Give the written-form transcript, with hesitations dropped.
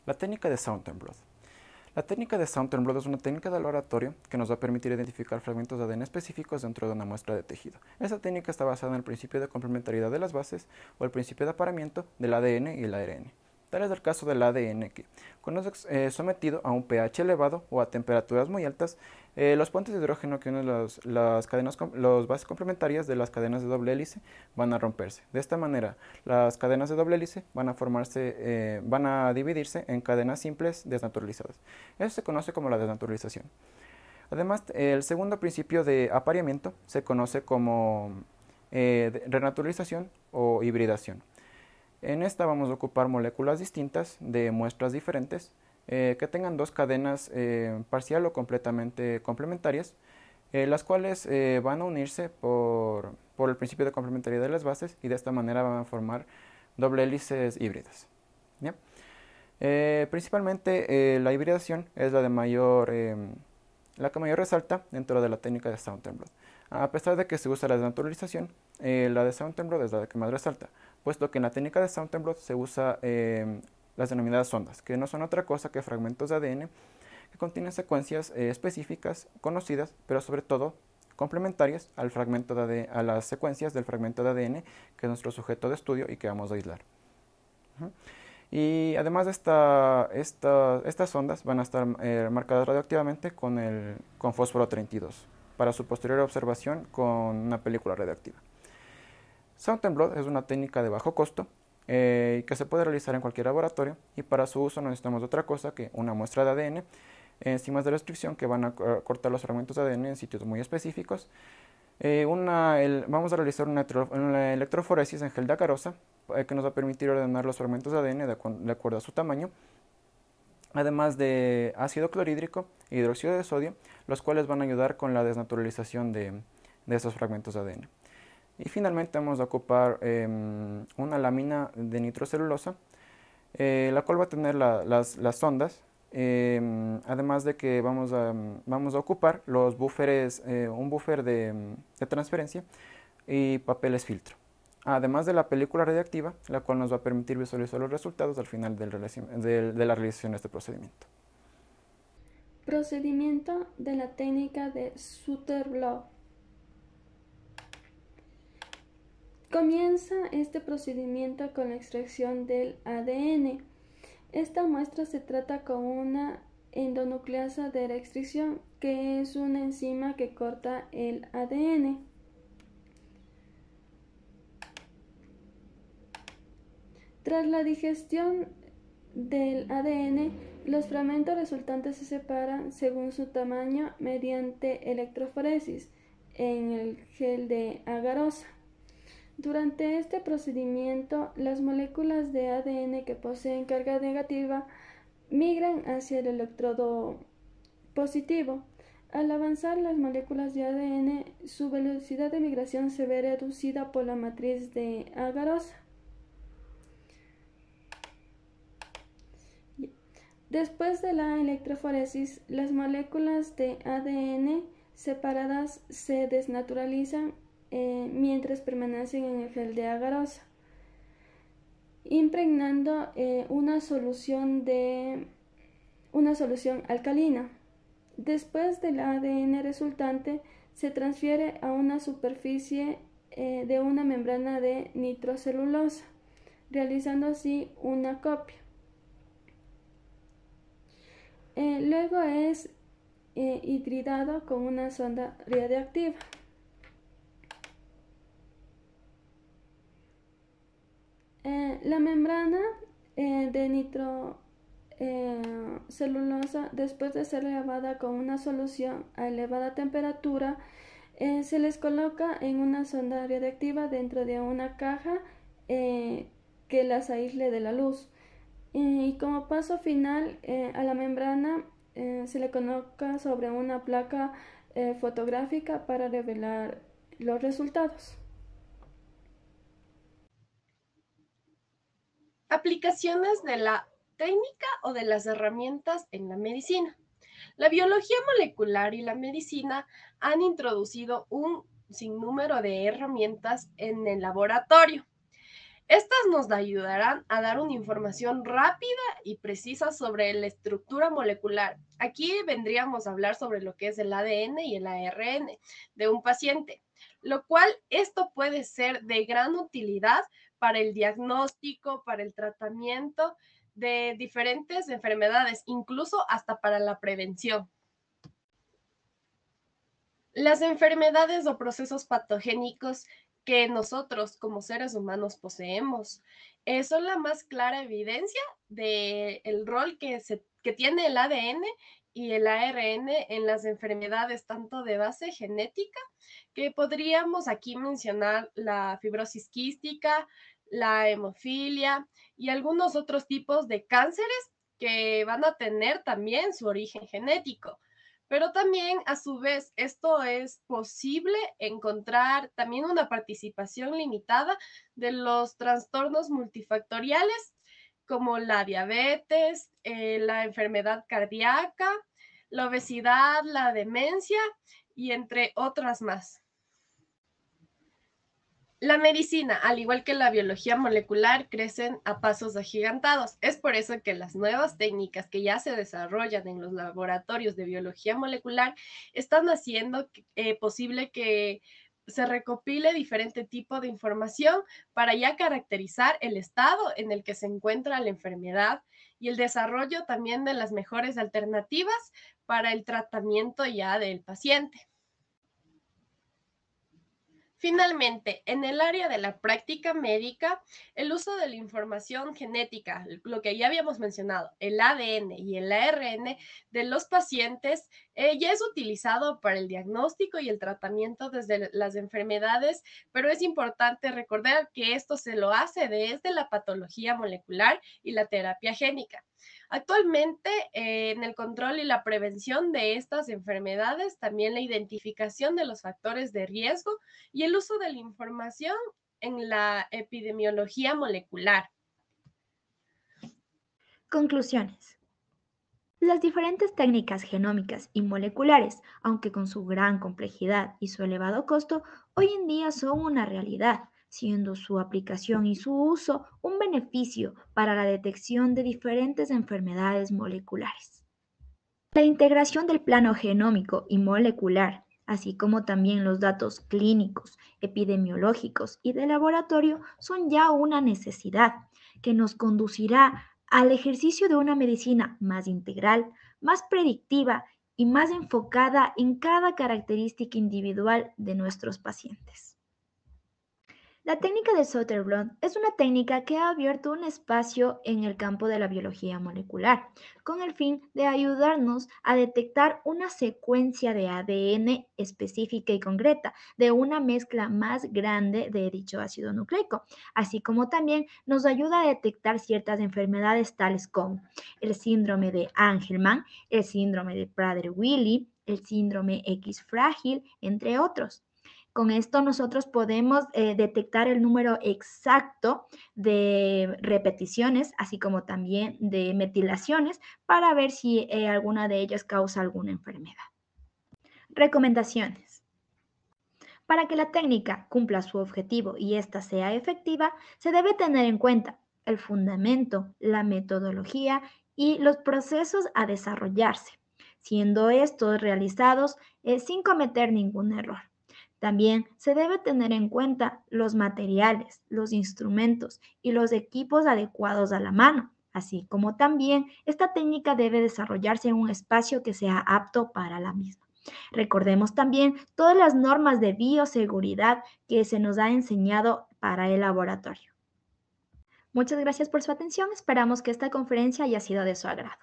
La técnica de Sautenbrod. La técnica de Sautenbrod es una técnica de laboratorio que nos va a permitir identificar fragmentos de ADN específicos dentro de una muestra de tejido. Esta técnica está basada en el principio de complementariedad de las bases o el principio de apareamiento del ADN y el ARN. Tal es el caso del ADN que, cuando es sometido a un pH elevado o a temperaturas muy altas, los puentes de hidrógeno que unen las bases complementarias de las cadenas de doble hélice van a romperse. De esta manera, las cadenas de doble hélice van a dividirse en cadenas simples desnaturalizadas. Eso se conoce como la desnaturalización. Además, el segundo principio de apareamiento se conoce como renaturalización o hibridación. En esta vamos a ocupar moléculas distintas de muestras diferentes que tengan dos cadenas parcial o completamente complementarias, las cuales van a unirse por el principio de complementariedad de las bases y de esta manera van a formar doble hélices híbridas. ¿Ya? Principalmente la hibridación es la que mayor resalta dentro de la técnica de Sautenbrod. A pesar de que se usa la desnaturalización, la de Sautenbrod es la que más resalta, puesto que en la técnica de Sautenbrod se usa las denominadas ondas, que no son otra cosa que fragmentos de ADN que contienen secuencias específicas, conocidas, pero sobre todo complementarias a las secuencias del fragmento de ADN que es nuestro sujeto de estudio y que vamos a aislar. Y además de estas ondas van a estar marcadas radioactivamente con fósforo 32 para su posterior observación con una película radioactiva. Sautenbrod es una técnica de bajo costo que se puede realizar en cualquier laboratorio y para su uso no necesitamos otra cosa que una muestra de ADN, enzimas de restricción que van a cortar los fragmentos de ADN en sitios muy específicos. Vamos a realizar una electroforesis en gel de acarosa que nos va a permitir ordenar los fragmentos de ADN de acuerdo a su tamaño, además de ácido clorhídrico e hidróxido de sodio, los cuales van a ayudar con la desnaturalización de esos fragmentos de ADN. Y finalmente vamos a ocupar una lámina de nitrocelulosa, la cual va a tener las ondas, además de que vamos a ocupar los buffers, un buffer de transferencia y papeles filtro. Además de la película radiactiva, la cual nos va a permitir visualizar los resultados al final de la realización de este procedimiento. Procedimiento de la técnica de Sautenbrod. Comienza este procedimiento con la extracción del ADN. Esta muestra se trata con una endonucleasa de restricción, que es una enzima que corta el ADN. Tras la digestión del ADN, los fragmentos resultantes se separan según su tamaño mediante electroforesis en el gel de agarosa. Durante este procedimiento, las moléculas de ADN que poseen carga negativa migran hacia el electrodo positivo. Al avanzar las moléculas de ADN, su velocidad de migración se ve reducida por la matriz de agarosa. Después de la electroforesis, las moléculas de ADN separadas se desnaturalizan mientras permanecen en el gel de agarosa, impregnando una solución alcalina. Después del ADN resultante se transfiere a una superficie de una membrana de nitrocelulosa, realizando así una copia. Luego es hibridado con una sonda radiactiva. La membrana de nitrocelulosa, después de ser lavada con una solución a elevada temperatura, se les coloca en una sonda radiactiva dentro de una caja que las aísle de la luz. Y como paso final, a la membrana se le coloca sobre una placa fotográfica para revelar los resultados. Aplicaciones de la técnica o de las herramientas en la medicina. La biología molecular y la medicina han introducido un sinnúmero de herramientas en el laboratorio. Estas nos ayudarán a dar una información rápida y precisa sobre la estructura molecular. Aquí vendríamos a hablar sobre lo que es el ADN y el ARN de un paciente, lo cual esto puede ser de gran utilidad para el diagnóstico, para el tratamiento de diferentes enfermedades, incluso hasta para la prevención. Las enfermedades o procesos patogénicos que nosotros como seres humanos poseemos son la más clara evidencia del rol que tiene el ADN y el ARN en las enfermedades tanto de base genética, que podríamos aquí mencionar la fibrosis quística, la hemofilia y algunos otros tipos de cánceres que van a tener también su origen genético. Pero también, a su vez, esto es posible encontrar también una participación limitada de los trastornos multifactoriales como la diabetes, la enfermedad cardíaca, la obesidad, la demencia y entre otras más. La medicina, al igual que la biología molecular, crecen a pasos agigantados. Es por eso que las nuevas técnicas que ya se desarrollan en los laboratorios de biología molecular están haciendo posible que se recopile diferente tipo de información para ya caracterizar el estado en el que se encuentra la enfermedad y el desarrollo también de las mejores alternativas para el tratamiento ya del paciente. Finalmente, en el área de la práctica médica, el uso de la información genética, lo que ya habíamos mencionado, el ADN y el ARN de los pacientes, ya es utilizado para el diagnóstico y el tratamiento desde las enfermedades, pero es importante recordar que esto se lo hace desde la patología molecular y la terapia génica. Actualmente, en el control y la prevención de estas enfermedades, también la identificación de los factores de riesgo y el uso de la información en la epidemiología molecular. Conclusiones. Las diferentes técnicas genómicas y moleculares, aunque con su gran complejidad y su elevado costo, hoy en día son una realidad, siendo su aplicación y su uso un beneficio para la detección de diferentes enfermedades moleculares. La integración del plano genómico y molecular, así como también los datos clínicos, epidemiológicos y de laboratorio, son ya una necesidad que nos conducirá al ejercicio de una medicina más integral, más predictiva y más enfocada en cada característica individual de nuestros pacientes. La técnica de Soderblom es una técnica que ha abierto un espacio en el campo de la biología molecular, con el fin de ayudarnos a detectar una secuencia de ADN específica y concreta de una mezcla más grande de dicho ácido nucleico, así como también nos ayuda a detectar ciertas enfermedades tales como el síndrome de Angelman, el síndrome de Prader-Willi, el síndrome X frágil, entre otros. Con esto nosotros podemos detectar el número exacto de repeticiones, así como también de metilaciones, para ver si alguna de ellas causa alguna enfermedad. Recomendaciones. Para que la técnica cumpla su objetivo y ésta sea efectiva, se debe tener en cuenta el fundamento, la metodología y los procesos a desarrollarse, siendo estos realizados sin cometer ningún error. También se debe tener en cuenta los materiales, los instrumentos y los equipos adecuados a la mano, así como también esta técnica debe desarrollarse en un espacio que sea apto para la misma. Recordemos también todas las normas de bioseguridad que se nos ha enseñado para el laboratorio. Muchas gracias por su atención. Esperamos que esta conferencia haya sido de su agrado.